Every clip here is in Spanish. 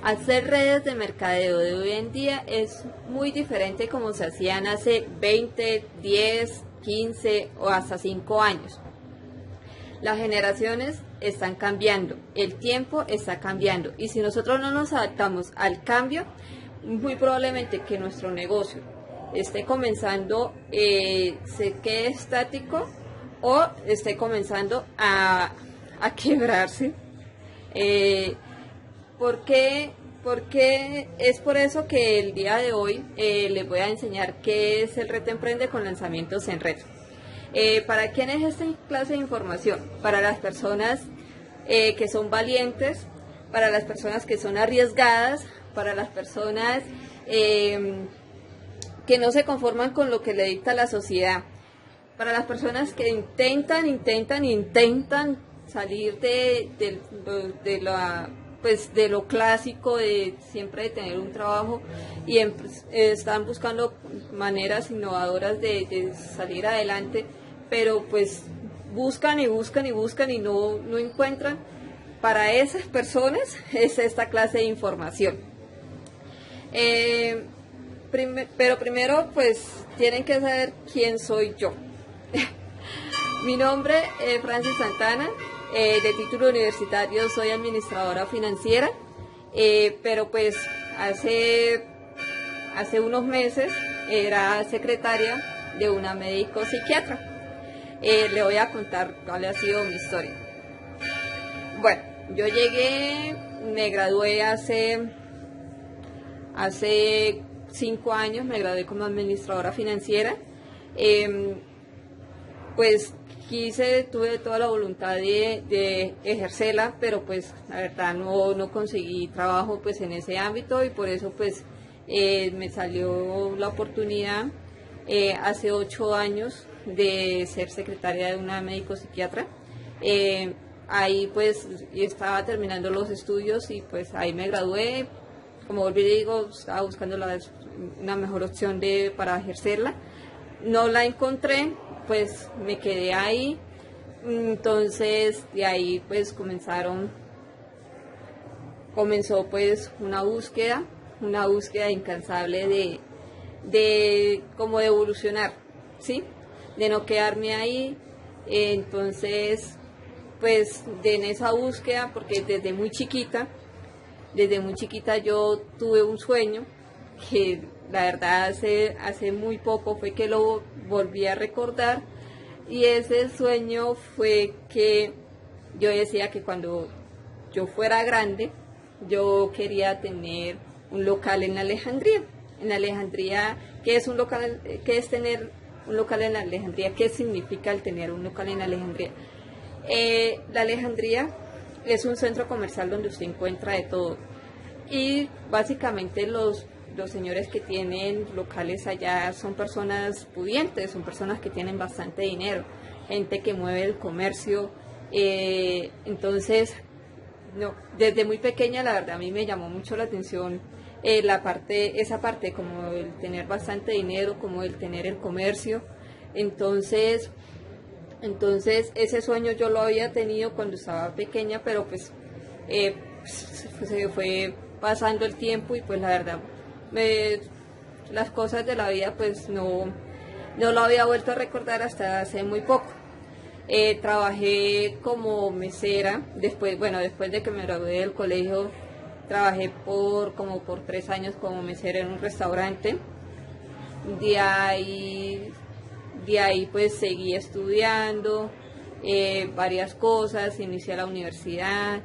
Hacer redes de mercadeo de hoy en día es muy diferente como se hacían hace 20, 10, 15 o hasta 5 años. Las generaciones están cambiando, el tiempo está cambiando y si nosotros no nos adaptamos al cambio, muy probablemente que nuestro negocio esté comenzando, se quede estático o esté comenzando a quebrarse. Porque, porque es por eso que el día de hoy les voy a enseñar qué es el Reto Emprende con lanzamientos en red. ¿Para quién es esta clase de información? Para las personas que son valientes, para las personas que son arriesgadas, para las personas que no se conforman con lo que le dicta la sociedad, para las personas que intentan salir de lo clásico de siempre de tener un trabajo y están buscando maneras innovadoras de salir adelante, pero pues buscan y no encuentran. Para esas personas es esta clase de información. Pero primero pues tienen que saber quién soy yo. Mi nombre es Francis Santana, de título universitario soy administradora financiera, pero pues hace unos meses era secretaria de una médico psiquiatra. Le voy a contar cuál ha sido mi historia. Bueno, yo me gradué hace 5 años, me gradué como administradora financiera. Pues tuve toda la voluntad de ejercerla, pero pues la verdad no conseguí trabajo pues en ese ámbito y por eso pues me salió la oportunidad hace 8 años de ser secretaria de una médico psiquiatra. Ahí pues estaba terminando los estudios y pues ahí me gradué. Como volví y digo, estaba buscando una mejor opción para ejercerla. No la encontré, pues me quedé ahí. Entonces de ahí pues comenzó pues una búsqueda incansable de como de evolucionar, ¿sí? De no quedarme ahí. Entonces pues en esa búsqueda, porque desde muy chiquita yo tuve un sueño que la verdad hace muy poco fue que lo volví a recordar, y ese sueño fue que yo decía que cuando yo fuera grande yo quería tener un local en Alejandría. En Alejandría, ¿qué es un local? ¿Qué es tener un local en Alejandría? ¿Qué significa el tener un local en Alejandría? La Alejandría es un centro comercial donde usted encuentra de todo y básicamente los señores que tienen locales allá son personas pudientes, son personas que tienen bastante dinero, gente que mueve el comercio. Entonces desde muy pequeña la verdad a mí me llamó mucho la atención esa parte como el tener bastante dinero, como el tener el comercio. Entonces ese sueño yo lo había tenido cuando estaba pequeña, pero pues se fue pasando el tiempo y pues la verdad las cosas de la vida pues no lo había vuelto a recordar hasta hace muy poco. Trabajé como mesera, después de que me gradué del colegio, trabajé por 3 años como mesera en un restaurante. De ahí pues seguí estudiando varias cosas, inicié la universidad,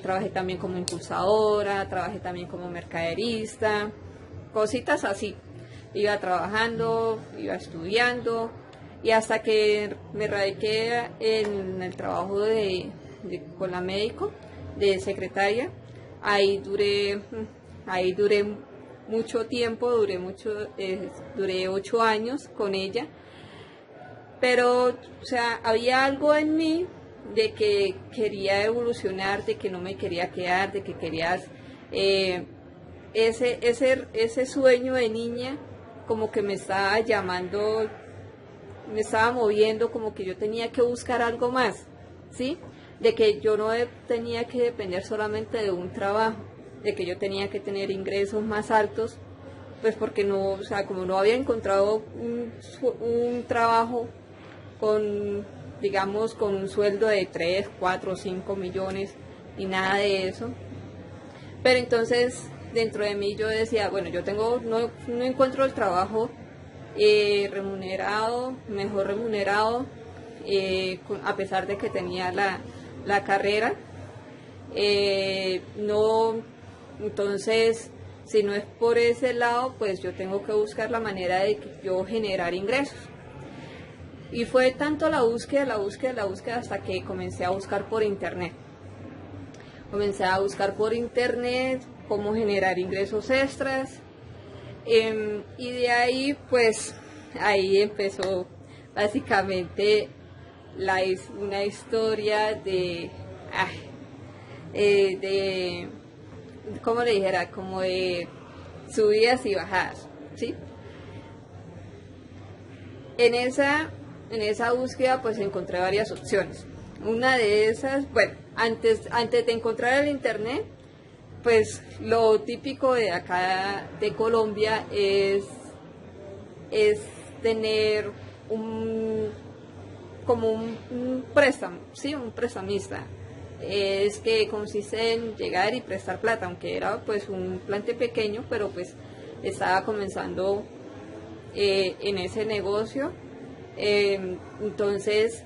trabajé también como impulsadora, trabajé también como mercaderista, cositas así. Iba trabajando, iba estudiando y hasta que me radiqué en el trabajo con la médico de secretaria. Ahí duré mucho tiempo, duré 8 años con ella, pero o sea, había algo en mí de que quería evolucionar, de que no me quería quedar, de que quería ese sueño de niña como que me estaba llamando, me estaba moviendo, como que yo tenía que buscar algo más, ¿sí? De que yo no tenía que depender solamente de un trabajo, de que yo tenía que tener ingresos más altos, pues porque no, o sea, como no había encontrado un trabajo con, digamos, con un sueldo de 3, 4, 5 millones y nada de eso. Pero entonces dentro de mí yo decía, bueno, yo no encuentro el trabajo remunerado, mejor remunerado, a pesar de que tenía la carrera. No, entonces, si no es por ese lado, pues yo tengo que buscar la manera de que yo generar ingresos. Y fue tanto la búsqueda hasta que comencé a buscar por internet. Comencé a buscar por internet cómo generar ingresos extras. Y de ahí, pues, ahí empezó básicamente una historia ¿cómo le dijera? Como de subidas y bajadas, ¿sí? En esa búsqueda pues encontré varias opciones. Una de esas, bueno, antes de encontrar el internet, pues lo típico de acá de Colombia es tener como un préstamo, ¿sí? Un prestamista. Es que consiste en llegar y prestar plata, aunque era pues un plante pequeño, pero pues estaba comenzando en ese negocio. Entonces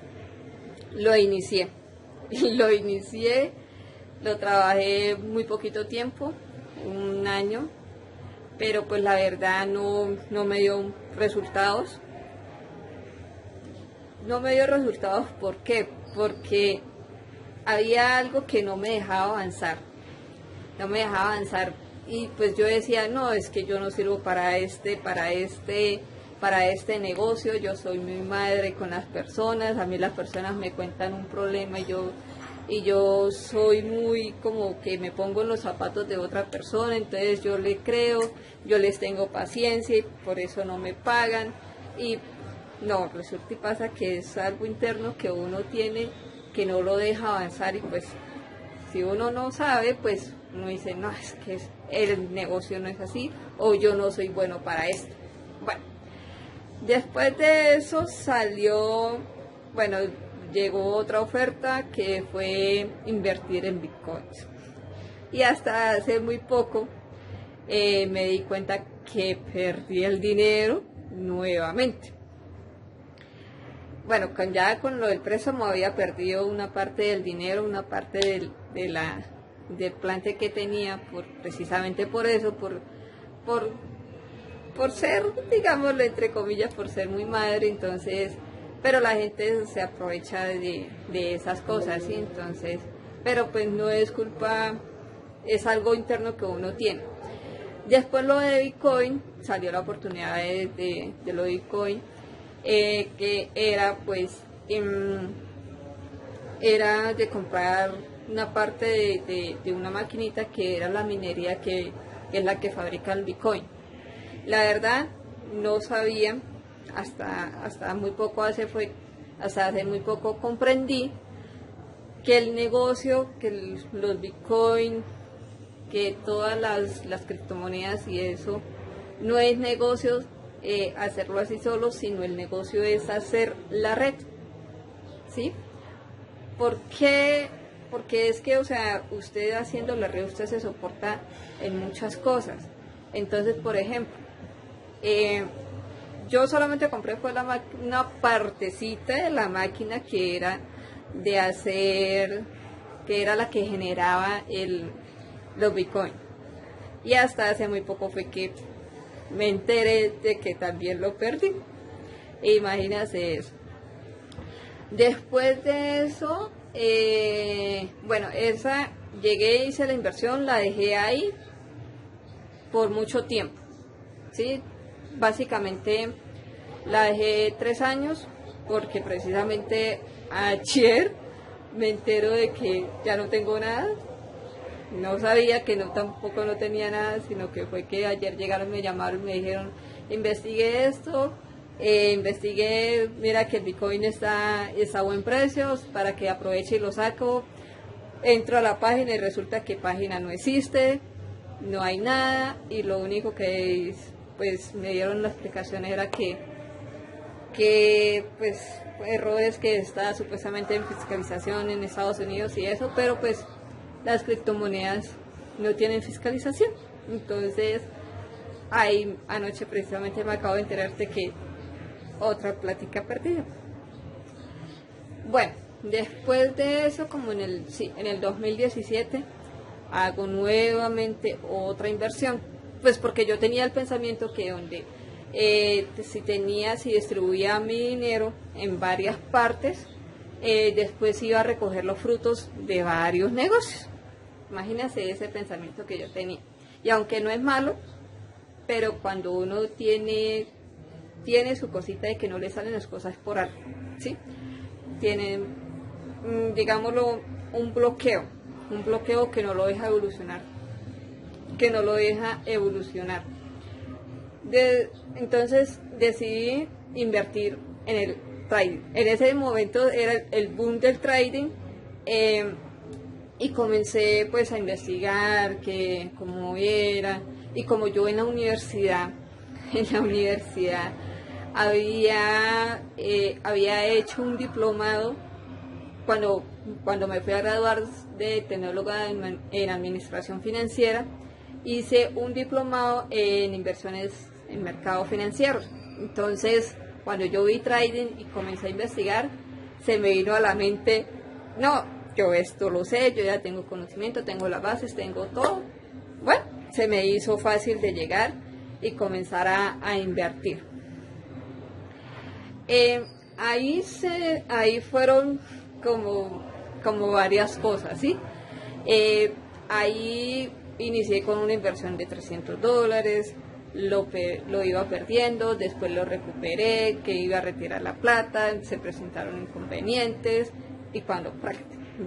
lo inicié lo trabajé muy poquito tiempo, un año, pero pues la verdad no me dio resultados. No me dio resultados, ¿por qué? Porque había algo que no me dejaba avanzar. No me dejaba avanzar. Y pues yo decía, no, es que yo no sirvo para este negocio. Yo soy muy madre con las personas. A mí las personas me cuentan un problema y yo soy muy como que me pongo en los zapatos de otra persona. Entonces yo le creo, yo les tengo paciencia y por eso no me pagan. Y no, resulta y pasa que es algo interno que uno tiene que no lo deja avanzar, y pues si uno no sabe, pues uno dice, no, es que el negocio no es así, o yo no soy bueno para esto. Bueno, después de eso llegó otra oferta que fue invertir en bitcoins. Y hasta hace muy poco me di cuenta que perdí el dinero nuevamente. Bueno, con lo del préstamo había perdido una parte del dinero, una parte del plante que tenía, precisamente por eso, por ser, digámoslo entre comillas, por ser muy madre. Entonces, pero la gente se aprovecha de esas cosas, ¿sí? Entonces, pero pues no es culpa, es algo interno que uno tiene. Después lo de Bitcoin, salió la oportunidad de lo de Bitcoin. Que era pues era de comprar una parte de una maquinita que era la minería que es la que fabrica el Bitcoin. La verdad no sabía, hasta hace muy poco comprendí que el negocio, que los Bitcoin, que todas las criptomonedas y eso no es negocio hacerlo así solo, sino el negocio es hacer la red, ¿sí? ¿Por qué? Porque es que, o sea, usted haciendo la red, usted se soporta en muchas cosas. Entonces, por ejemplo, yo solamente compré fue una partecita de la máquina que era de hacer, que era la que generaba los Bitcoin. Y hasta hace muy poco fue que me enteré de que también lo perdí. Imagínate eso. Después de eso, llegué, hice la inversión, la dejé ahí por mucho tiempo, ¿sí? Básicamente la dejé 3 años porque precisamente ayer me entero de que ya no tengo nada. No sabía que tampoco no tenía nada, sino que fue que ayer llegaron, me llamaron, me dijeron, investigué esto, investigué, mira que el Bitcoin está a buen precio, para que aproveche y lo saco. Entro a la página y resulta que página no existe, no hay nada, y lo único que pues me dieron la explicación era que pues errores que está supuestamente en fiscalización en Estados Unidos y eso, pero pues las criptomonedas no tienen fiscalización. Entonces ahí anoche precisamente me acabo de enterar de que otra plática perdida. Bueno, después de eso, como en el 2017, hago nuevamente otra inversión, pues porque yo tenía el pensamiento que si distribuía mi dinero en varias partes, después iba a recoger los frutos de varios negocios. Imagínense ese pensamiento que yo tenía. Y aunque no es malo, pero cuando uno tiene su cosita de que no le salen las cosas por algo, ¿sí? Tiene, digámoslo, un bloqueo que no lo deja evolucionar, entonces decidí invertir en el trading. En ese momento era el boom del trading, y comencé pues a investigar cómo era, y como yo en la universidad había hecho un diplomado cuando me fui a graduar de tecnóloga en administración financiera. Hice un diplomado en inversiones en mercados financieros. Entonces, cuando yo vi trading y comencé a investigar, se me vino a la mente, no, yo esto lo sé, yo ya tengo conocimiento, tengo las bases, tengo todo. Bueno, se me hizo fácil de llegar y comenzar a invertir. Ahí fueron como varias cosas, ¿sí? Ahí inicié con una inversión de $300, lo iba perdiendo, después lo recuperé, que iba a retirar la plata, se presentaron inconvenientes, y cuando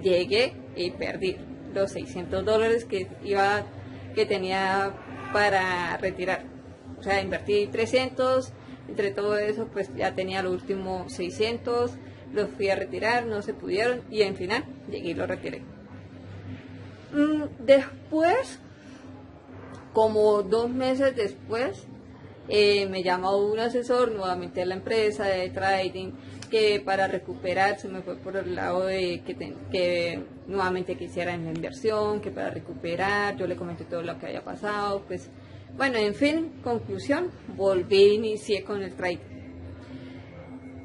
llegué y perdí los $600 que tenía para retirar. O sea, invertí 300, entre todo eso pues ya tenía los últimos 600, los fui a retirar, no se pudieron, y en final llegué y lo retiré. Después, como 2 meses después, me llamó un asesor nuevamente de la empresa de trading, que para recuperar se me fue por el lado de que nuevamente quisiera en la inversión, que para recuperar, yo le comenté todo lo que había pasado, pues bueno, en fin, conclusión, volví e inicié con el trading.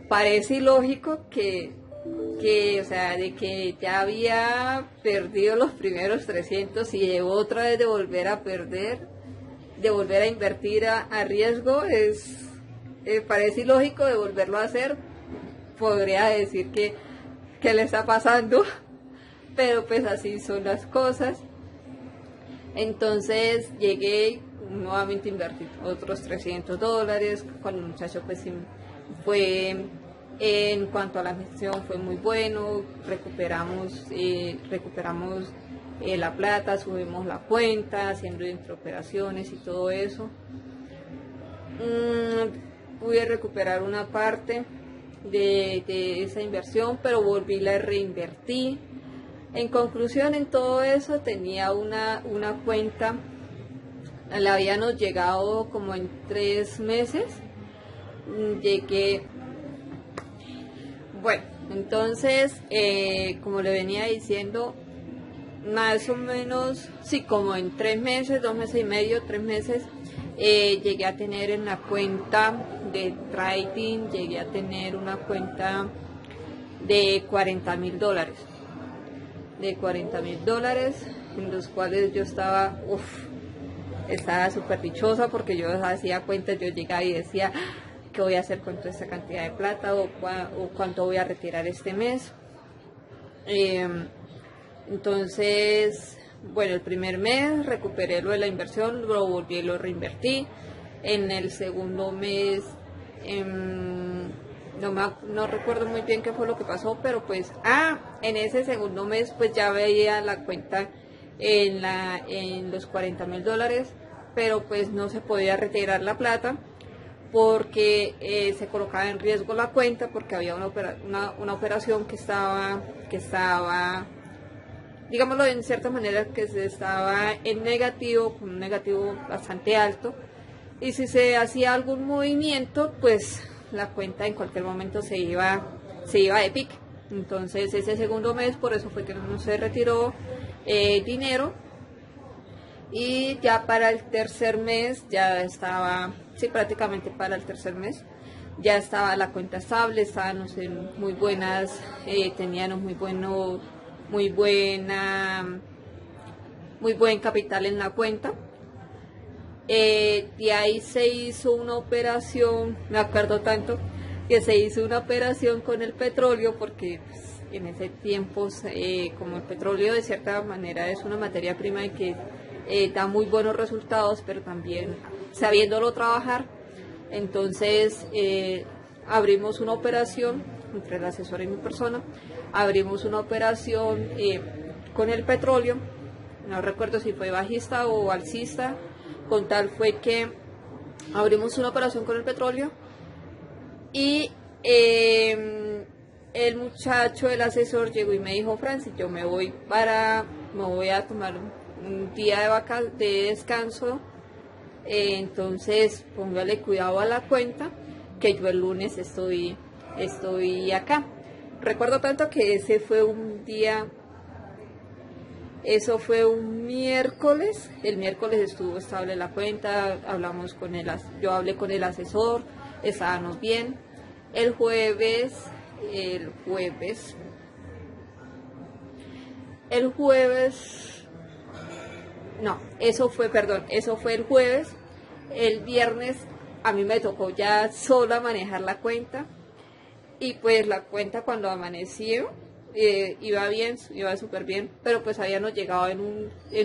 Parece ilógico o sea, de que ya había perdido los primeros 300 y otra vez de volver a perder, de volver a invertir a riesgo, parece ilógico de volverlo a hacer. Podría decir que le está pasando, pero pues así son las cosas. Entonces llegué nuevamente a invertir otros $300 con el muchacho, pues fue, en cuanto a la gestión fue muy bueno, recuperamos la plata, subimos la cuenta, haciendo intraoperaciones y todo eso. Pude recuperar una parte de esa inversión, pero volví y la reinvertí. En conclusión, en todo eso tenía una cuenta, la habíamos llegado como en 3 meses, llegué. Bueno, entonces, como le venía diciendo, más o menos, sí, como en 3 meses, 2 meses y medio, 3 meses, llegué a tener en la cuenta de trading, llegué a tener una cuenta de $40,000. De $40,000, en los cuales yo estaba súper dichosa, porque yo hacía cuentas, yo llegaba y decía, ¿qué voy a hacer con toda esta cantidad de plata? O cuánto voy a retirar este mes. Entonces, bueno, el primer mes recuperé lo de la inversión, lo volví y lo reinvertí. En el segundo mes, no recuerdo muy bien qué fue lo que pasó, pero pues, en ese segundo mes pues ya veía la cuenta en los $40,000, pero pues no se podía retirar la plata porque se colocaba en riesgo la cuenta, porque había una operación que estaba digámoslo en cierta manera, que se estaba en negativo, con un negativo bastante alto, y si se hacía algún movimiento, pues la cuenta en cualquier momento se iba de pique. Entonces ese segundo mes, por eso fue que no se retiró dinero, y ya para el tercer mes ya estaba, sí, prácticamente para el tercer mes ya estaba la cuenta estable, estábamos en muy buenas, teníamos muy buena, muy buen capital en la cuenta. De ahí se hizo una operación, me acuerdo tanto, que se hizo una operación con el petróleo, porque pues, en ese tiempo, como el petróleo de cierta manera es una materia prima y que da muy buenos resultados, pero también sabiéndolo trabajar, entonces abrimos una operación entre el asesor y mi persona, abrimos una operación con el petróleo, no recuerdo si fue bajista o alcista, con tal fue que abrimos una operación con el petróleo y el muchacho, el asesor, llegó y me dijo: Francis, yo me voy a tomar un día de descanso, entonces póngale cuidado a la cuenta, que yo el lunes estoy acá. Recuerdo tanto que ese fue un día, eso fue un miércoles, el miércoles estuvo estable la cuenta, yo hablé con el asesor, estábamos bien. El jueves, no, eso fue el jueves. El viernes a mí me tocó ya sola manejar la cuenta, y pues la cuenta cuando amaneció iba bien, iba súper bien, pero pues habíamos llegado en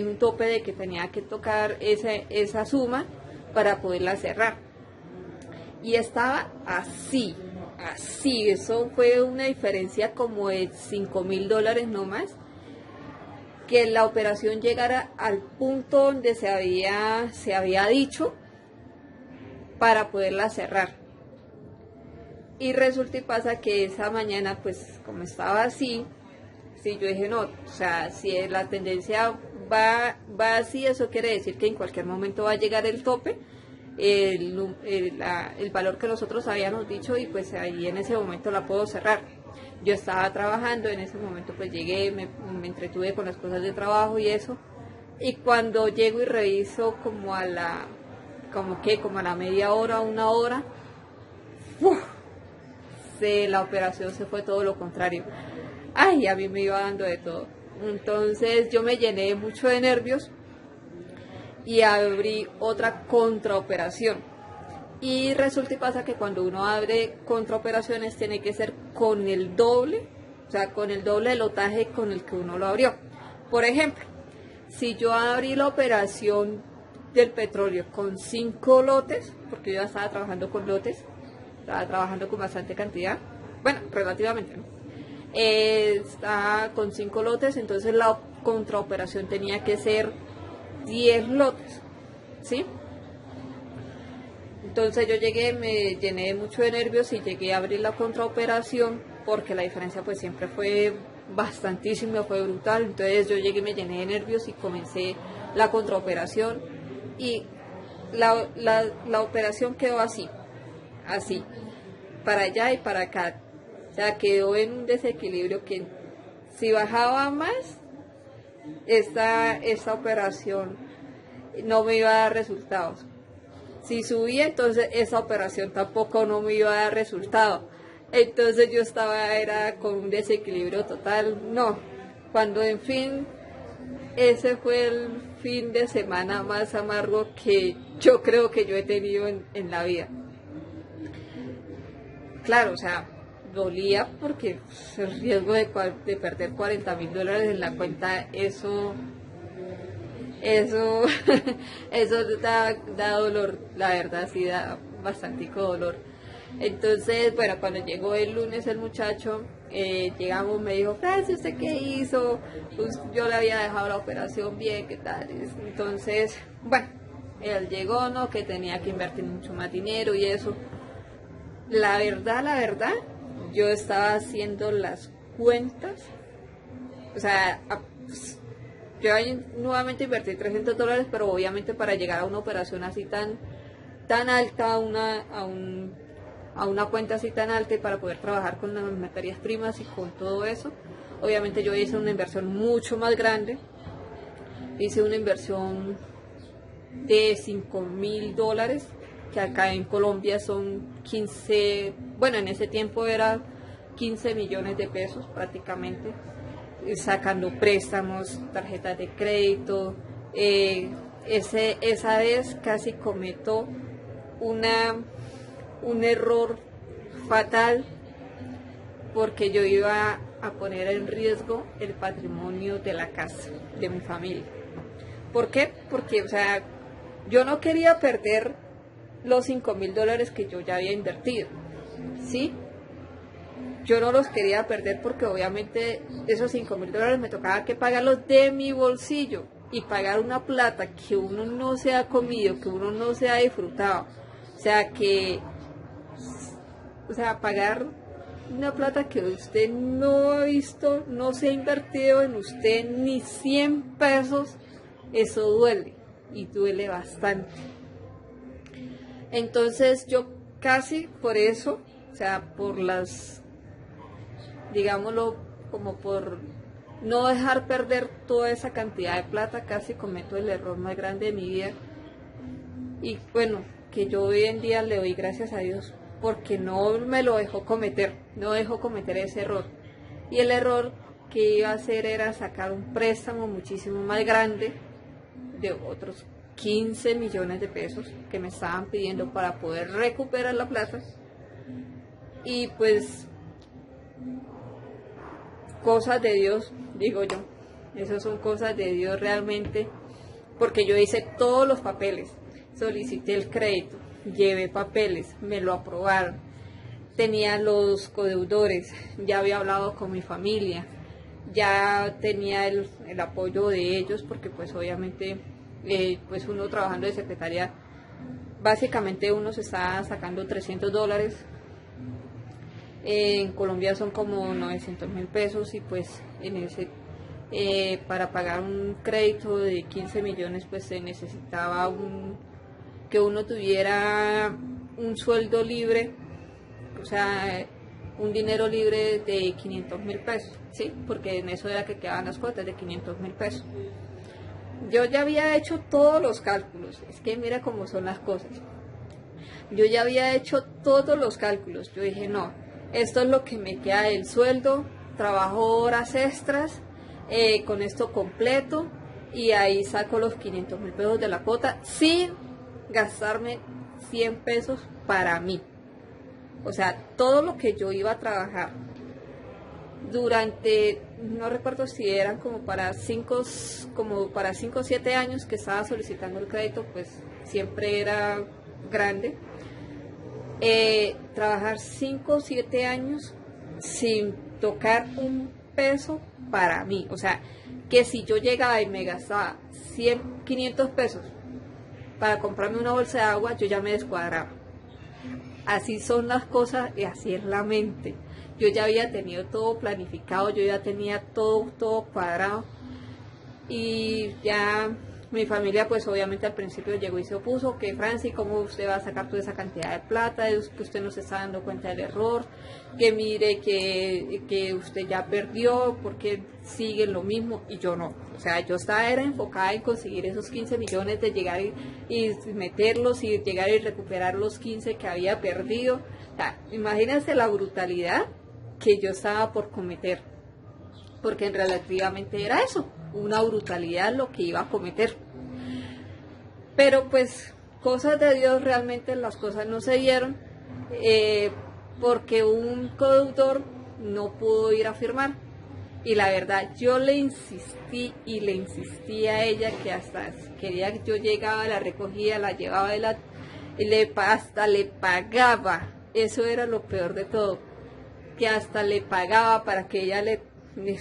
un tope de que tenía que tocar esa suma para poderla cerrar, y estaba así, eso fue una diferencia como de $5,000 no más, que la operación llegara al punto donde se había dicho para poderla cerrar. Y resulta y pasa que esa mañana, pues como estaba así, sí, yo dije: no, o sea, si la tendencia va así, eso quiere decir que en cualquier momento va a llegar el tope, el valor que nosotros habíamos dicho, y pues ahí en ese momento la puedo cerrar. Yo estaba trabajando, en ese momento pues llegué, me entretuve con las cosas de trabajo y eso, y cuando llego y reviso como a la media hora, una hora, ¡uf!, la operación se fue todo lo contrario. Ay, a mí me iba dando de todo. Entonces yo me llené mucho de nervios y abrí otra contraoperación. Y resulta y pasa que cuando uno abre contraoperaciones tiene que ser con el doble, o sea, con el doble de lotaje con el que uno lo abrió. Por ejemplo, si yo abrí la operación del petróleo con 5 lotes, porque yo ya estaba trabajando con lotes, estaba trabajando con bastante cantidad, bueno, relativamente, ¿no? Está con 5 lotes, entonces la contraoperación tenía que ser 10 lotes, ¿sí? Entonces yo llegué, me llené mucho de nervios y llegué a abrir la contraoperación, porque la diferencia pues siempre fue bastantísima, fue brutal. Entonces yo llegué, me llené de nervios y comencé la contraoperación, y la operación quedó así, para allá y para acá. O sea, quedó en un desequilibrio que si bajaba más esta operación no me iba a dar resultados. Si subía, entonces esa operación tampoco no me iba a dar resultado. Entonces yo era con un desequilibrio total. No, cuando en fin, ese fue el fin de semana más amargo que yo creo que yo he tenido en la vida. Claro, o sea, dolía porque el riesgo de perder $40,000 en la cuenta, eso da dolor, la verdad, sí da bastante dolor. Entonces, bueno, cuando llegó el lunes el muchacho, llegamos, me dijo: Francis, ¿usted qué hizo? Pues yo le había dejado la operación bien, ¿qué tal? Entonces, bueno, él llegó, ¿no? Que tenía que invertir mucho más dinero y eso. La verdad, yo estaba haciendo las cuentas, o sea, yo ahí nuevamente invertí $300, pero obviamente para llegar a una operación así tan alta, a una cuenta así tan alta y para poder trabajar con las materias primas y con todo eso, obviamente yo hice una inversión mucho más grande. Hice una inversión de $5.000, que acá en Colombia son 15, bueno, en ese tiempo era 15 millones de pesos prácticamente, sacando préstamos, tarjetas de crédito. Esa vez casi cometo un error fatal, porque yo iba a poner en riesgo el patrimonio de la casa, de mi familia. ¿Por qué? Porque, o sea, yo no quería perder los $5.000 que yo ya había invertido, ¿sí? Yo no los quería perder porque obviamente esos $5.000 me tocaba que pagarlos de mi bolsillo y pagar una plata que uno no se ha comido, que uno no se ha disfrutado. O sea, pagar una plata que usted no ha visto, no se ha invertido en usted ni 100 pesos, eso duele y duele bastante. Entonces yo casi por eso, o sea, por digámoslo, como por no dejar perder toda esa cantidad de plata, casi cometo el error más grande de mi vida. Y bueno, que yo hoy en día le doy gracias a Dios porque no me lo dejó cometer, no dejó cometer ese error. Y el error que iba a hacer era sacar un préstamo muchísimo más grande de otros 15 millones de pesos que me estaban pidiendo para poder recuperar la plata. Y pues cosas de Dios, digo yo, esas son cosas de Dios realmente, porque yo hice todos los papeles, solicité el crédito, llevé papeles, me lo aprobaron, tenía los codeudores, ya había hablado con mi familia, ya tenía el apoyo de ellos, porque pues obviamente pues uno trabajando de secretaria, básicamente uno se está sacando $300, en Colombia son como 900.000 pesos, y pues en ese para pagar un crédito de 15 millones pues se necesitaba que uno tuviera un sueldo libre, o sea, un dinero libre de 500.000 pesos, ¿sí? Porque en eso era que quedaban las cuotas de 500.000 pesos. Yo ya había hecho todos los cálculos, es que mira cómo son las cosas. Yo ya había hecho todos los cálculos, yo dije, no, esto es lo que me queda del sueldo, trabajo horas extras, con esto completo, y ahí saco los 500.000 pesos de la cuota sin gastarme 100 pesos para mí. O sea, todo lo que yo iba a trabajar durante, no recuerdo si eran como para 5 o 7 años que estaba solicitando el crédito, pues siempre era grande. Trabajar 5 o 7 años sin tocar un peso para mí. O sea, que si yo llegaba y me gastaba 500 pesos para comprarme una bolsa de agua, yo ya me descuadraba. Así son las cosas y así es la mente. Yo ya había tenido todo planificado, yo ya tenía todo cuadrado, y ya mi familia pues obviamente al principio llegó y se opuso, que Franci, ¿cómo usted va a sacar toda esa cantidad de plata? Es que usted no se está dando cuenta del error, que mire que usted ya perdió, porque sigue lo mismo. Y yo no, o sea, yo era enfocada en conseguir esos 15 millones, de llegar y meterlos y llegar y recuperar los 15 que había perdido. O sea, imagínense la brutalidad que yo estaba por cometer, porque relativamente era eso, una brutalidad lo que iba a cometer. Pero pues cosas de Dios, realmente las cosas no se dieron, porque un codeudor no pudo ir a firmar, y la verdad yo le insistí a ella, que hasta quería que yo llegaba, la recogía, la llevaba hasta le pagaba. Eso era lo peor de todo, que hasta le pagaba para que ella me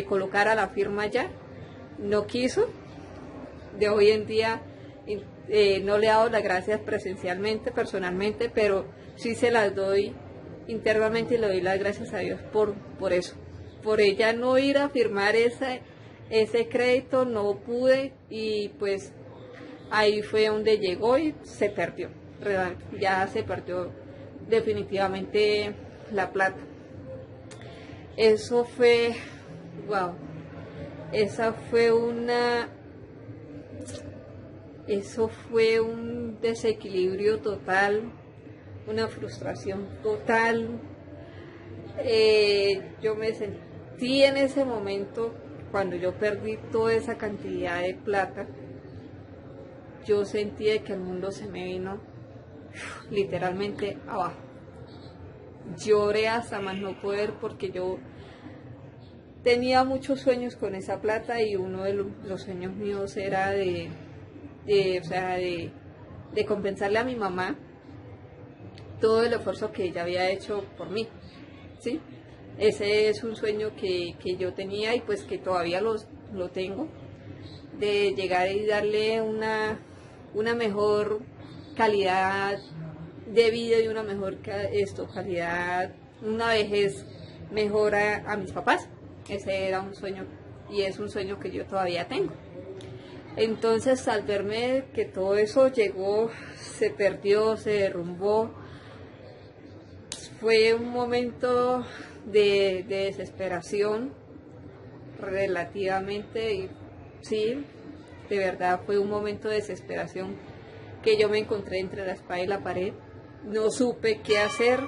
colocara la firma ya. No quiso. De hoy en día no le he dado las gracias personalmente, pero sí se las doy internamente, y le doy las gracias a Dios por eso. por ella no ir a firmar ese crédito no pude, y pues ahí fue donde llegó y se perdió. Ya se perdió definitivamente la plata. Eso fue, wow, esa fue eso fue un desequilibrio total, una frustración total. Yo me sentí en ese momento, cuando yo perdí toda esa cantidad de plata, yo sentí que el mundo se me vino literalmente abajo. Lloré hasta más no poder, porque yo tenía muchos sueños con esa plata, y uno de los sueños míos era de compensarle a mi mamá todo el esfuerzo que ella había hecho por mí, ¿sí? Ese es un sueño que yo tenía, y pues que todavía lo tengo, de llegar y darle una mejor calidad de vida y una mejor calidad, una vejez mejor a mis papás. Ese era un sueño, y es un sueño que yo todavía tengo. Entonces, al verme que todo eso llegó, se perdió, se derrumbó, fue un momento de desesperación relativamente, y sí, de verdad fue un momento de desesperación, que yo me encontré entre la espada y la pared. No supe qué hacer,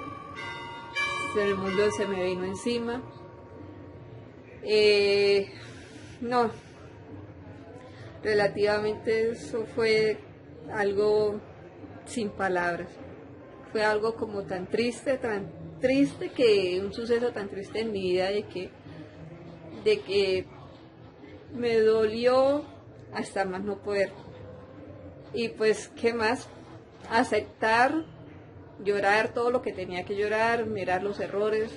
el mundo se me vino encima. No, relativamente eso fue algo sin palabras. Fue algo como tan triste, que un suceso tan triste en mi vida, de que me dolió hasta más no poder. Y pues, ¿qué más? Aceptar, llorar todo lo que tenía que llorar, mirar los errores,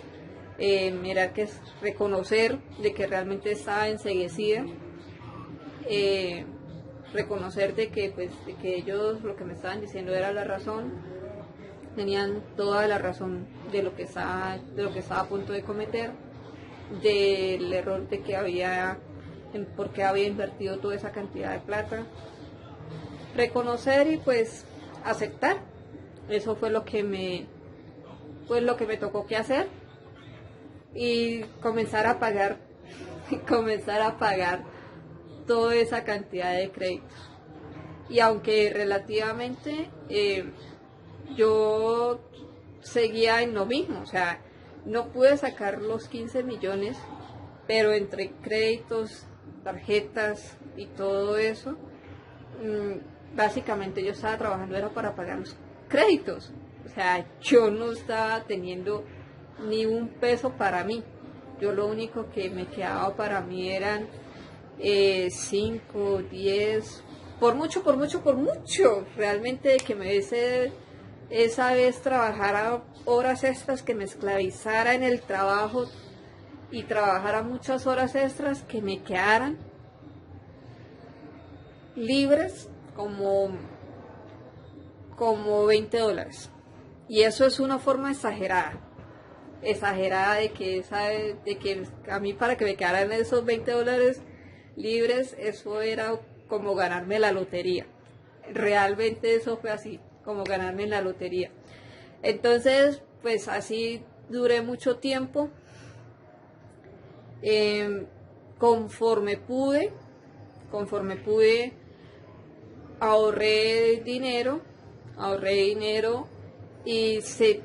reconocer de que realmente estaba enceguecida, reconocer de que ellos lo que me estaban diciendo era la razón, tenían toda la razón de lo que estaba a punto de cometer, del error de que por qué había invertido toda esa cantidad de plata. Reconocer y pues aceptar. Eso fue lo que me tocó que hacer, y comenzar a pagar toda esa cantidad de créditos. Y aunque relativamente yo seguía en lo mismo, o sea, no pude sacar los 15 millones, pero entre créditos, tarjetas y todo eso, básicamente yo estaba trabajando era para pagar los créditos. O sea, yo no estaba teniendo ni un peso para mí. Yo lo único que me quedaba para mí eran 5, 10, por mucho, realmente, de que me hubiese esa vez trabajara horas extras, que me esclavizara en el trabajo y trabajara muchas horas extras, que me quedaran libres como $20. Y eso es una forma exagerada de que a mí, para que me quedaran esos $20 libres, eso era como ganarme la lotería. Realmente eso fue así, como ganarme la lotería. Entonces, pues así duré mucho tiempo. Conforme pude, ahorré dinero,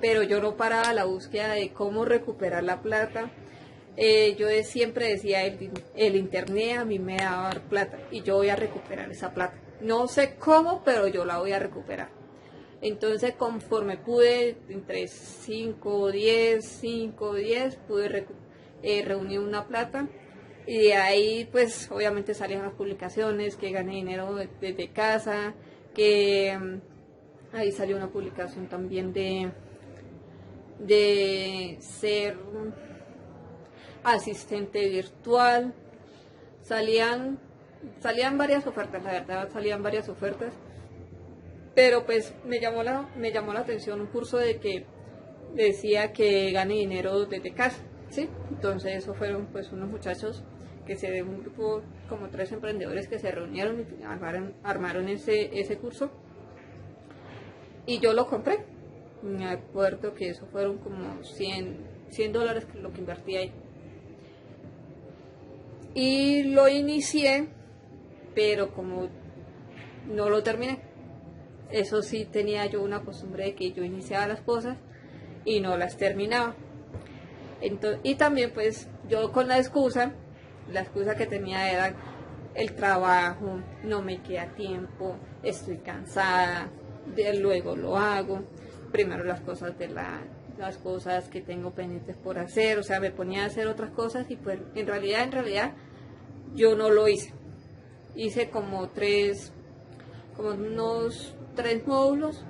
pero yo no paraba la búsqueda de cómo recuperar la plata. Yo siempre decía, el internet a mí me va a dar plata, y yo voy a recuperar esa plata. No sé cómo, pero yo la voy a recuperar. Entonces, conforme pude, entre 5 o 10, pude reunir una plata. Y de ahí, pues, obviamente salían las publicaciones, que gané dinero desde casa, que ahí salió una publicación también de ser asistente virtual. Salían varias ofertas, la verdad, pero pues me llamó la atención un curso de que decía que gane dinero desde casa, ¿sí? Entonces eso fueron pues unos muchachos que se ve un grupo, como 3 emprendedores que se reunieron y armaron ese curso y yo lo compré. Me acuerdo que eso fueron como $100 lo que invertí ahí. Y lo inicié, pero como no lo terminé. Eso sí, tenía yo una costumbre de que yo iniciaba las cosas y no las terminaba. Entonces, y también pues yo con la excusa que tenía era el trabajo, no me queda tiempo, estoy cansada, luego lo hago, primero las cosas que tengo pendientes por hacer, o sea, me ponía a hacer otras cosas y pues en realidad yo no lo hice. Hice como unos 3 módulos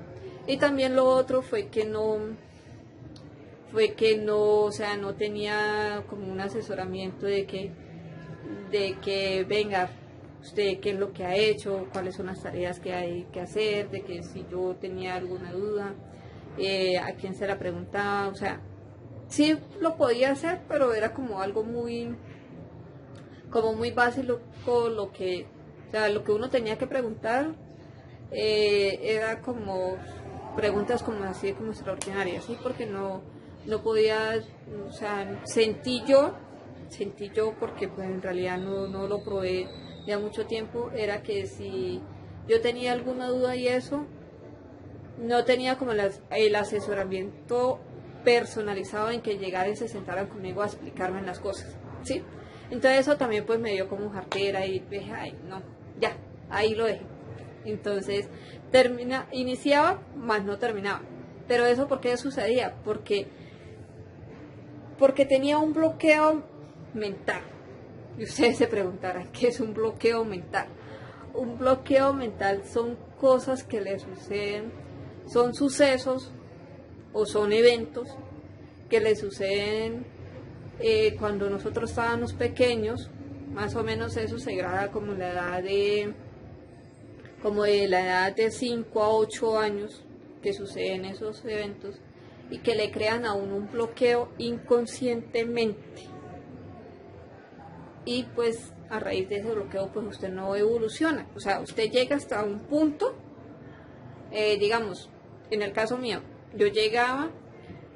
y también lo otro fue que no, o sea, no tenía como un asesoramiento de que venga, usted qué es lo que ha hecho, cuáles son las tareas que hay que hacer, de que si yo tenía alguna duda, a quién se la preguntaba, o sea, sí lo podía hacer, pero era como algo muy básico, o sea, lo que uno tenía que preguntar era como preguntas como así, como extraordinarias, ¿sí? Porque no podía, o sea, sentí yo, porque pues en realidad no lo probé ya mucho tiempo, era que si yo tenía alguna duda y eso, no tenía como el asesoramiento personalizado en que llegaran y se sentaran conmigo a explicarme las cosas, ¿sí? Entonces eso también pues me dio como jartera y dije, ay, no, ya, ahí lo dejé. Entonces iniciaba, más no terminaba. Pero eso, ¿por qué sucedía? Porque tenía un bloqueo mental. Y ustedes se preguntarán, ¿qué es un bloqueo mental? Un bloqueo mental son cosas que le suceden, son sucesos o son eventos que le suceden cuando nosotros estábamos pequeños. Más o menos eso se graba como de la edad de 5 a 8 años que suceden esos eventos y que le crean a uno un bloqueo inconscientemente. Y pues a raíz de ese bloqueo pues usted no evoluciona, o sea, usted llega hasta un punto, digamos, en el caso mío, yo llegaba,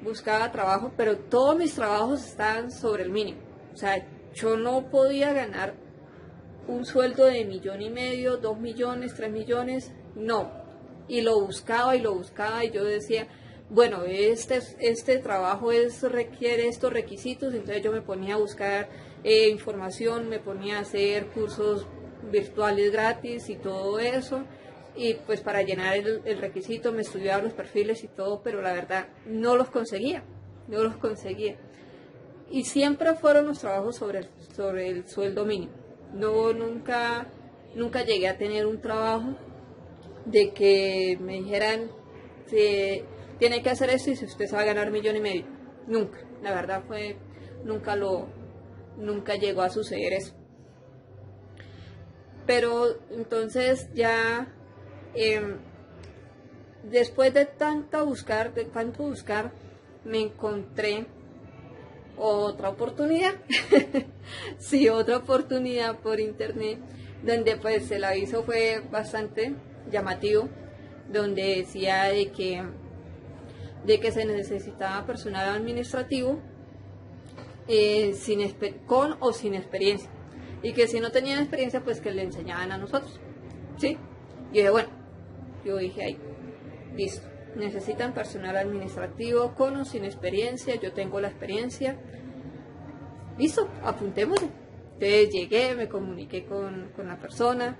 buscaba trabajo, pero todos mis trabajos estaban sobre el mínimo, o sea, yo no podía ganar un sueldo de $1,500,000, 2 millones, 3 millones, no, y lo buscaba y yo decía, bueno, este trabajo requiere estos requisitos, entonces yo me ponía a buscar información, me ponía a hacer cursos virtuales gratis y todo eso, y pues para llenar el requisito me estudiaba los perfiles y todo, pero la verdad no los conseguía. Y siempre fueron los trabajos sobre el sueldo mínimo. Nunca llegué a tener un trabajo de que me dijeran, tiene que hacer esto y si usted se va a ganar $1,500,000. Nunca, la verdad nunca llegó a suceder eso. Pero entonces ya, después de tanto buscar, me encontré otra oportunidad. Sí, otra oportunidad por internet, donde pues el aviso fue bastante llamativo, donde decía de que se necesitaba personal administrativo con o sin experiencia, y que si no tenían experiencia pues que le enseñaban a nosotros, ¿sí? Yo dije, ahí, listo, necesitan personal administrativo con o sin experiencia, yo tengo la experiencia, listo, apuntémoslo. Entonces llegué, me comuniqué con la persona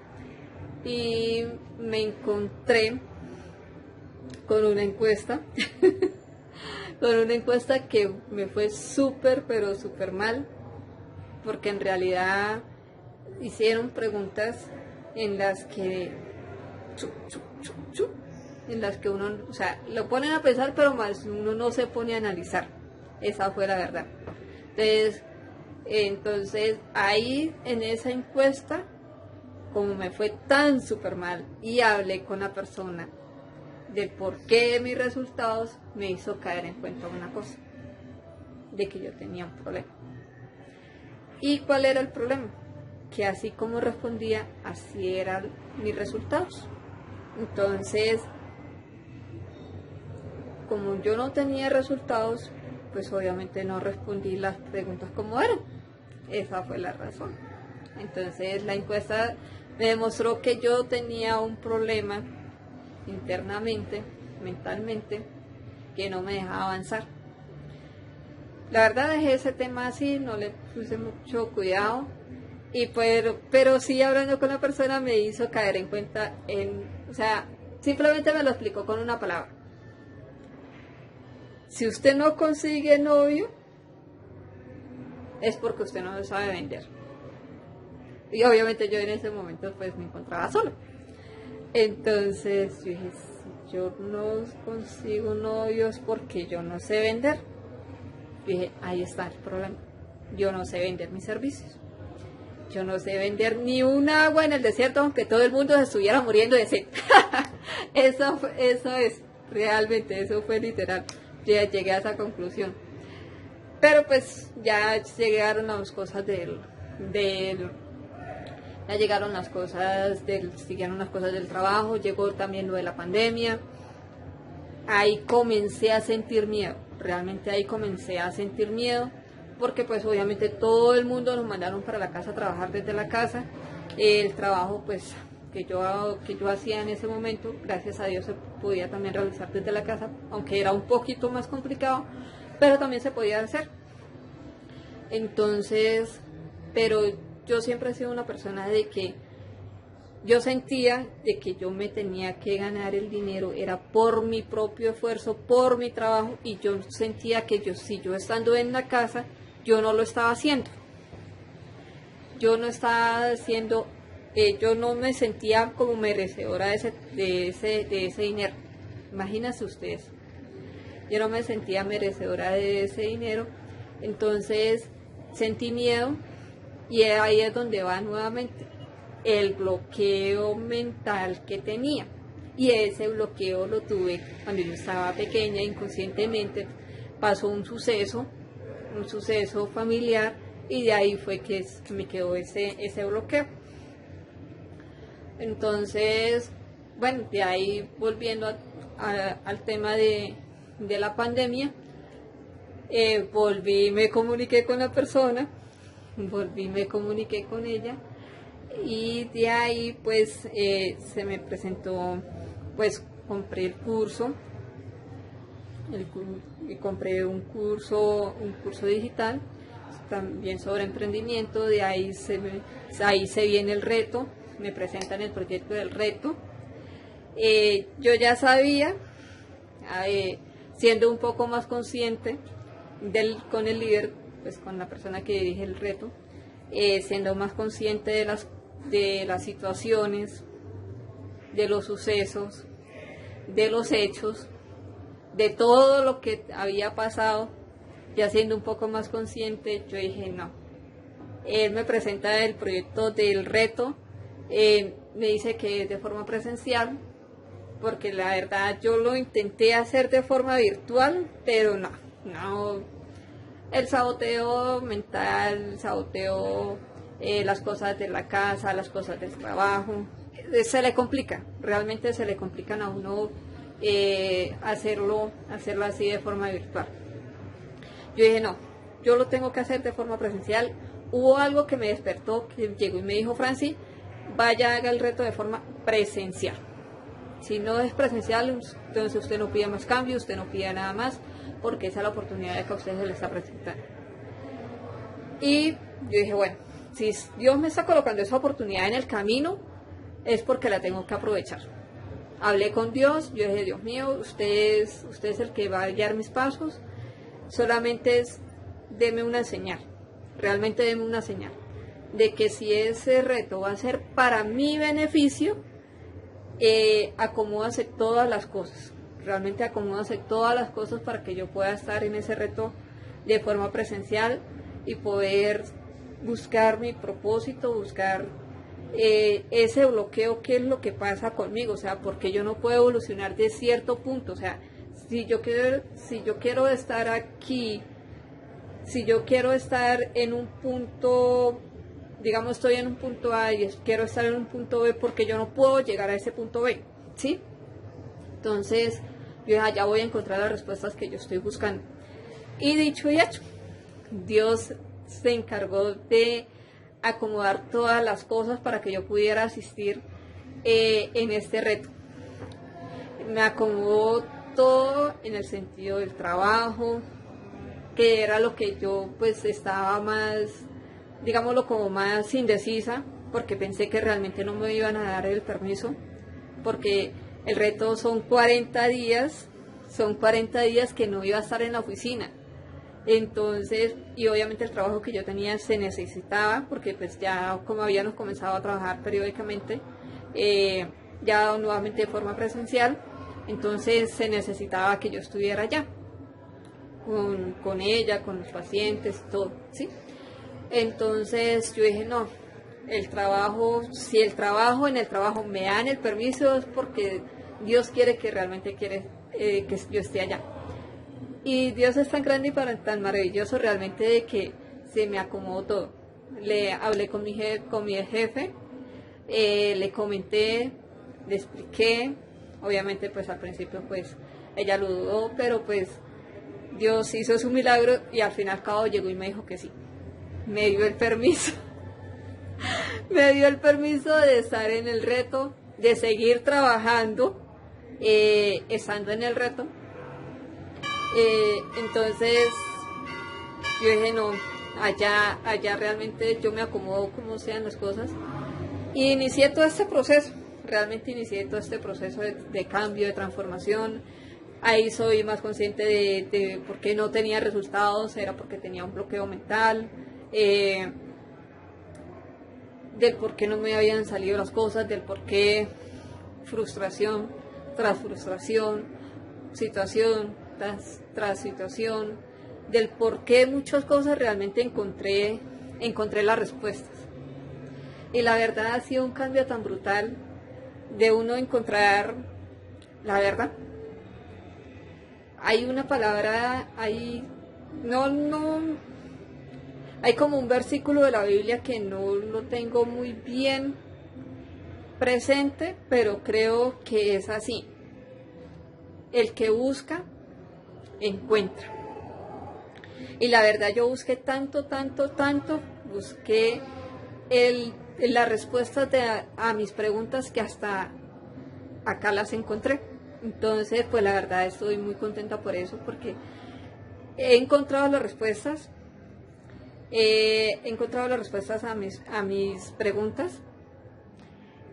y me encontré con una encuesta que me fue súper, pero súper mal, porque en realidad hicieron preguntas en las que uno, o sea, lo ponen a pensar, pero más uno no se pone a analizar. Esa fue la verdad. Entonces ahí en esa encuesta, como me fue tan súper mal y hablé con la persona de por qué mis resultados, me hizo caer en cuenta una cosa, de que yo tenía un problema. ¿Y cuál era el problema? Que así como respondía, así eran mis resultados. Entonces, como yo no tenía resultados, pues obviamente no respondí las preguntas como eran. Esa fue la razón. Entonces la encuesta me demostró que yo tenía un problema internamente, mentalmente, que no me dejaba avanzar. La verdad dejé ese tema así, no le puse mucho cuidado, pero sí hablando con la persona me hizo caer en cuenta o sea, simplemente me lo explicó con una palabra. Si usted no consigue novio, es porque usted no sabe vender. Y obviamente yo en ese momento pues me encontraba sola. Entonces yo dije, si yo no consigo novios porque yo no sé vender. Dije, ahí está el problema. Yo no sé vender mis servicios. Yo no sé vender ni un agua en el desierto, aunque todo el mundo se estuviera muriendo de sed. Eso es, realmente, eso fue literal. Yo ya llegué a esa conclusión. Pero pues ya llegaron las cosas siguieron las cosas del trabajo, llegó también lo de la pandemia. Ahí comencé a sentir miedo, realmente ahí comencé a sentir miedo, porque pues obviamente todo el mundo nos mandaron para la casa a trabajar desde la casa. El trabajo pues que yo hacía en ese momento, gracias a Dios se podía también realizar desde la casa, aunque era un poquito más complicado, pero también se podía hacer. Entonces, pero yo siempre he sido una persona de que yo sentía de que yo me tenía que ganar el dinero, era por mi propio esfuerzo, por mi trabajo, y yo sentía que si yo estando en la casa, yo no lo estaba haciendo. Yo no estaba haciendo, yo no me sentía como merecedora de ese dinero. Imagínense ustedes, yo no me sentía merecedora de ese dinero, entonces sentí miedo, y ahí es donde va nuevamente el bloqueo mental que tenía. Y ese bloqueo lo tuve cuando yo estaba pequeña, inconscientemente pasó un suceso familiar, y de ahí fue que me quedó ese bloqueo. Entonces, bueno, de ahí volviendo al tema de la pandemia, me comuniqué con la persona, me comuniqué con ella, y de ahí pues se me presentó, pues compré el curso, y compré un curso digital también sobre emprendimiento. De ahí se viene el reto, me presentan el proyecto del reto. Yo ya sabía, siendo un poco más consciente con el líder, pues con la persona que dirige el reto, siendo más consciente de las situaciones, de los sucesos, de los hechos, de todo lo que había pasado, ya siendo un poco más consciente, yo dije no. Él me presenta el proyecto del reto, me dice que es de forma presencial, porque la verdad yo lo intenté hacer de forma virtual, pero no, el saboteo mental, las cosas de la casa, las cosas del trabajo, se le complica, realmente se le complican a uno hacerlo así de forma virtual. Yo dije no, yo lo tengo que hacer de forma presencial. Hubo algo que me despertó, que llegó y me dijo, Franci, vaya, haga el reto de forma presencial. Si no es presencial, entonces usted no pida más cambio, usted no pida nada más, porque esa es la oportunidad que a usted se le está presentando. Y yo dije, bueno, si Dios me está colocando esa oportunidad en el camino, es porque la tengo que aprovechar. Hablé con Dios, yo dije, Dios mío, usted es el que va a guiar mis pasos, solamente deme una señal, realmente deme una señal, de que si ese reto va a ser para mi beneficio, acomódase todas las cosas, realmente acomódase todas las cosas para que yo pueda estar en ese reto de forma presencial y poder buscar mi propósito, buscar ese bloqueo, qué es lo que pasa conmigo, o sea, porque yo no puedo evolucionar de cierto punto, o sea, si yo quiero estar aquí Si yo quiero estar en un punto, digamos estoy en un punto A y quiero estar en un punto B porque yo no puedo llegar a ese punto B, ¿sí? Entonces yo allá voy a encontrar las respuestas que yo estoy buscando. Y dicho y hecho, Dios se encargó de acomodar todas las cosas para que yo pudiera asistir en este reto. Me acomodó todo en el sentido del trabajo, que era lo que yo pues estaba más, digámoslo como más indecisa, porque pensé que realmente no me iban a dar el permiso, porque el reto son 40 días que no iba a estar en la oficina. Entonces, y obviamente el trabajo que yo tenía se necesitaba, porque pues ya como habíamos comenzado a trabajar periódicamente, ya nuevamente de forma presencial, entonces se necesitaba que yo estuviera allá, con ella, con los pacientes, todo, ¿sí? Entonces yo dije, no, el trabajo, si el trabajo en el trabajo me dan el permiso es porque Dios quiere que realmente quiere que yo esté allá. Y Dios es tan grande y tan maravilloso realmente de que se me acomodó todo. Le hablé con mi jefe, le comenté, le expliqué, obviamente pues al principio pues ella lo dudó, pero pues Dios hizo su milagro y al fin y al cabo llegó y me dijo que sí. Me dio el permiso. Me dio el permiso de estar en el reto, de seguir trabajando, estando en el reto. Entonces yo dije no, allá realmente yo me acomodo como sean las cosas. Y inicié todo este proceso, realmente inicié todo este proceso de cambio, de transformación. Ahí soy más consciente de por qué no tenía resultados, era porque tenía un bloqueo mental, del por qué no me habían salido las cosas, del por qué frustración tras frustración, situación tras situación, del por qué muchas cosas realmente encontré las respuestas. Y la verdad ha sido un cambio tan brutal de uno encontrar la verdad. Hay una palabra, hay como un versículo de la Biblia que no lo tengo muy bien presente, pero creo que es así. El que busca, encuentra. Y la verdad yo busqué tanto, busqué las respuestas a mis preguntas que hasta acá las encontré. Entonces, pues la verdad estoy muy contenta por eso, porque he encontrado las respuestas, a mis preguntas.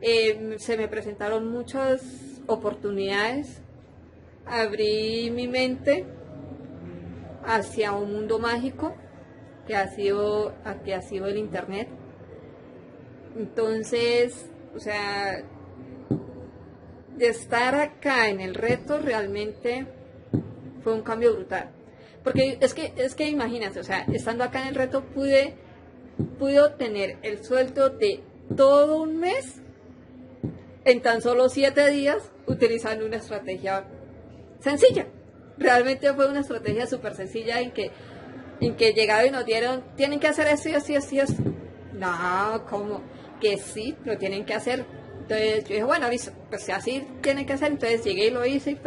Se me presentaron muchas oportunidades, abrí mi mente hacia un mundo mágico que ha sido el internet. Entonces, o sea, de estar acá en el reto realmente fue un cambio brutal, porque es que imagínate, o sea, estando acá en el reto pude obtener el sueldo de todo un mes en tan solo 7 días utilizando una estrategia sencilla. Realmente fue una estrategia súper sencilla en que llegaron y nos dieron, tienen que hacer esto y así, así, así. No, como que sí, lo tienen que hacer. Entonces yo dije, bueno, listo, pues así tienen que hacer. Entonces llegué y lo hice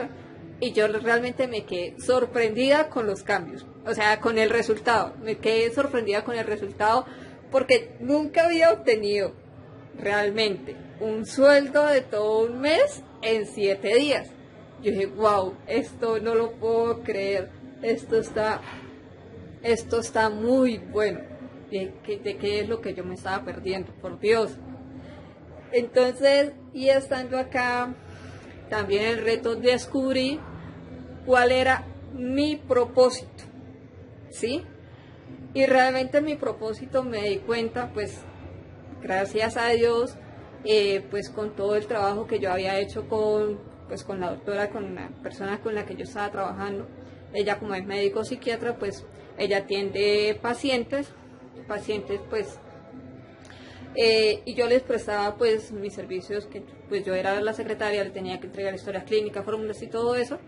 y yo realmente me quedé sorprendida con los cambios, o sea, con el resultado. Me quedé sorprendida con el resultado porque nunca había obtenido realmente un sueldo de todo un mes en 7 días. Yo dije, wow, esto no lo puedo creer, esto está muy bueno. ¿De qué es lo que yo me estaba perdiendo? Por Dios. Entonces, y estando acá, también el reto descubrí cuál era mi propósito, ¿sí? Y realmente mi propósito me di cuenta, pues, gracias a Dios, pues con todo el trabajo que yo había hecho con la doctora, con la persona con la que yo estaba trabajando. Ella, como es médico psiquiatra, pues ella atiende pacientes pues, y yo les prestaba pues mis servicios, que pues yo era la secretaria, le tenía que entregar historias clínicas, fórmulas y todo eso.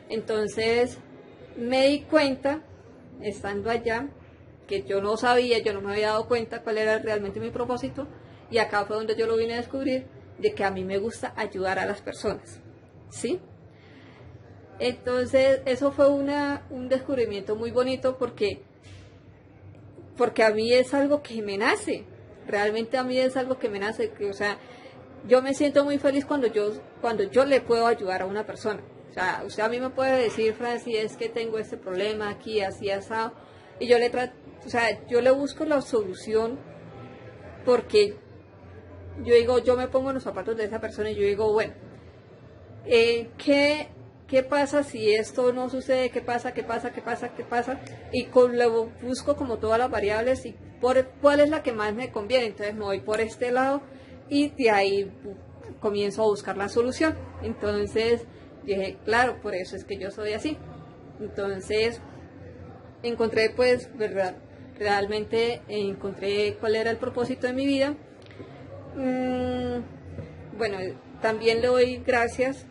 Entonces me di cuenta, estando allá, que yo no sabía, yo no me había dado cuenta cuál era realmente mi propósito, y acá fue donde yo lo vine a descubrir, de que a mí me gusta ayudar a las personas, ¿sí? Entonces eso fue un descubrimiento muy bonito porque a mí es algo que me nace, realmente a mí es algo que me nace, que, o sea, yo me siento muy feliz cuando yo le puedo ayudar a una persona. O sea, usted a mí me puede decir, Francis, es que tengo este problema aquí, así, asado, y yo le trato, o sea, yo le busco la solución porque yo digo, yo me pongo en los zapatos de esa persona y yo digo, bueno, ¿qué pasa si esto no sucede? ¿Qué pasa? ¿Qué pasa? ¿Qué pasa? ¿Qué pasa? Y luego busco como todas las variables y cuál es la que más me conviene. Entonces me voy por este lado y de ahí comienzo a buscar la solución. Entonces dije, claro, por eso es que yo soy así. Entonces encontré, pues, verdad, realmente encontré cuál era el propósito de mi vida. Bueno, también le doy gracias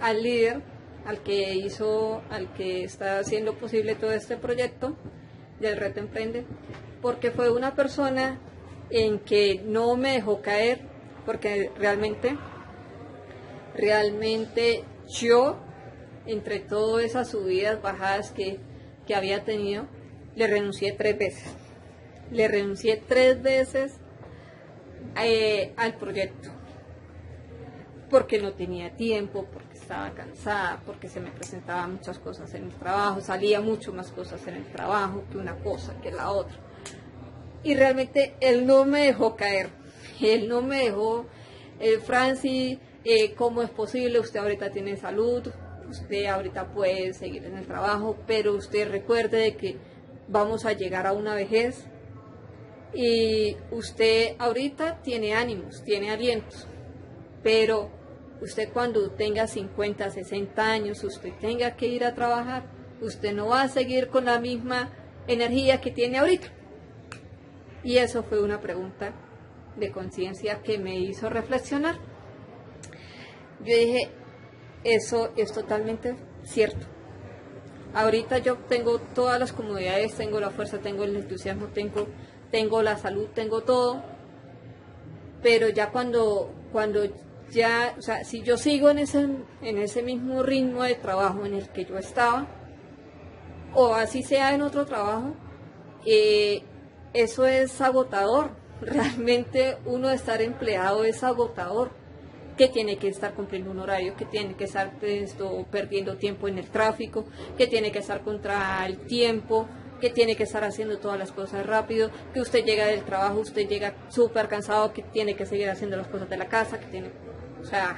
al líder, al que está haciendo posible todo este proyecto del Reto Emprende, porque fue una persona en que no me dejó caer, porque realmente yo, entre todas esas subidas, bajadas que había tenido, le renuncié 3 veces. Le renuncié 3 veces al proyecto, porque no tenía tiempo, porque estaba cansada, porque se me presentaban muchas cosas en el trabajo, salía mucho más cosas en el trabajo que una cosa que la otra. Y realmente él no me dejó caer, él no me dejó, Francis, ¿cómo es posible? Usted ahorita tiene salud, usted ahorita puede seguir en el trabajo, pero usted recuerde de que vamos a llegar a una vejez y usted ahorita tiene ánimos, tiene alientos, pero usted cuando tenga 50, 60 años, usted tenga que ir a trabajar, usted no va a seguir con la misma energía que tiene ahorita. Y eso fue una pregunta de conciencia que me hizo reflexionar. Yo dije, eso es totalmente cierto. Ahorita yo tengo todas las comodidades, tengo la fuerza, tengo el entusiasmo, tengo la salud, tengo todo, pero ya cuando ya, o sea, si yo sigo en ese mismo ritmo de trabajo en el que yo estaba, o así sea en otro trabajo, eso es agotador. Realmente uno de estar empleado es agotador, que tiene que estar cumpliendo un horario, que tiene que estar perdiendo tiempo en el tráfico, que tiene que estar contra el tiempo, que tiene que estar haciendo todas las cosas rápido, que usted llega del trabajo, usted llega súper cansado, que tiene que seguir haciendo las cosas de la casa, o sea,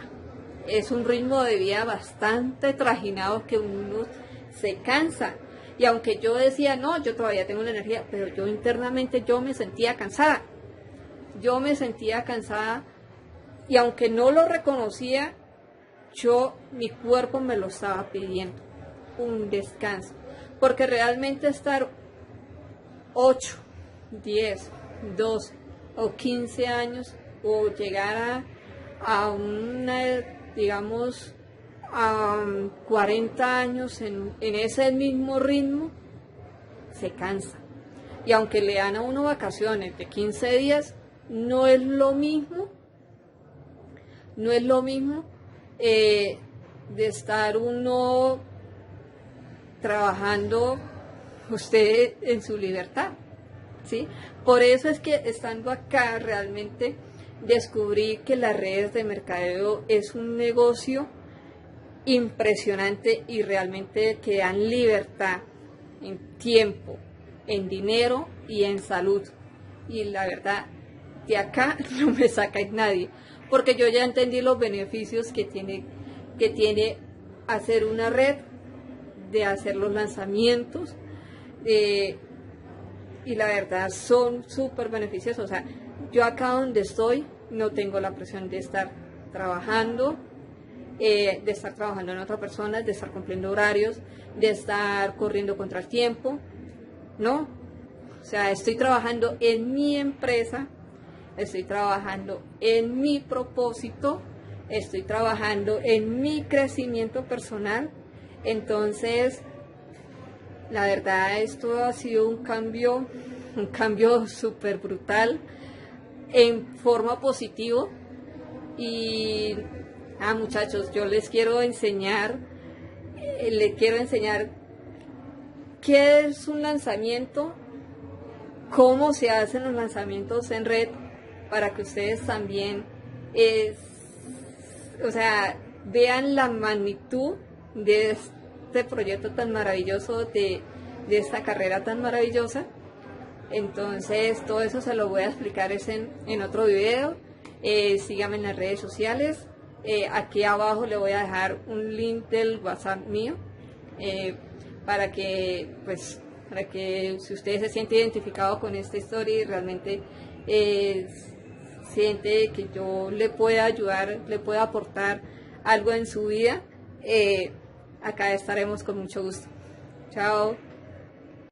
es un ritmo de vida bastante trajinado que uno se cansa. Y aunque yo decía, no, yo todavía tengo la energía, pero yo internamente yo me sentía cansada. Yo me sentía cansada y aunque no lo reconocía, mi cuerpo me lo estaba pidiendo, un descanso. Porque realmente estar 8, 10, 12 o 15 años o llegar a una, digamos, a 40 años en ese mismo ritmo, se cansa. Y aunque le dan a uno vacaciones de 15 días, no es lo mismo de estar uno trabajando usted en su libertad, ¿sí? Por eso es que estando acá realmente descubrí que las redes de mercadeo es un negocio impresionante y realmente que dan libertad en tiempo, en dinero y en salud. Y la verdad, de acá no me saca nadie, porque yo ya entendí los beneficios que tiene hacer una red, de hacer los lanzamientos, y la verdad son súper beneficiosos. O sea, yo acá donde estoy no tengo la presión de estar trabajando en otra persona, de estar cumpliendo horarios, de estar corriendo contra el tiempo, ¿no? O sea, estoy trabajando en mi empresa, estoy trabajando en mi propósito, estoy trabajando en mi crecimiento personal. Entonces, La verdad, esto ha sido un cambio súper brutal en forma positivo. Y muchachos, yo les quiero enseñar qué es un lanzamiento, cómo se hacen los lanzamientos en red, para que ustedes también o sea, vean la magnitud de este proyecto tan maravilloso, de esta carrera tan maravillosa. Entonces todo eso se lo voy a explicar en otro video. Síganme en las redes sociales. Aquí abajo le voy a dejar un link del WhatsApp mío, para que si ustedes se sienten identificados con esta historia y realmente siente que yo le pueda ayudar, le pueda aportar algo en su vida, acá estaremos con mucho gusto. Chao.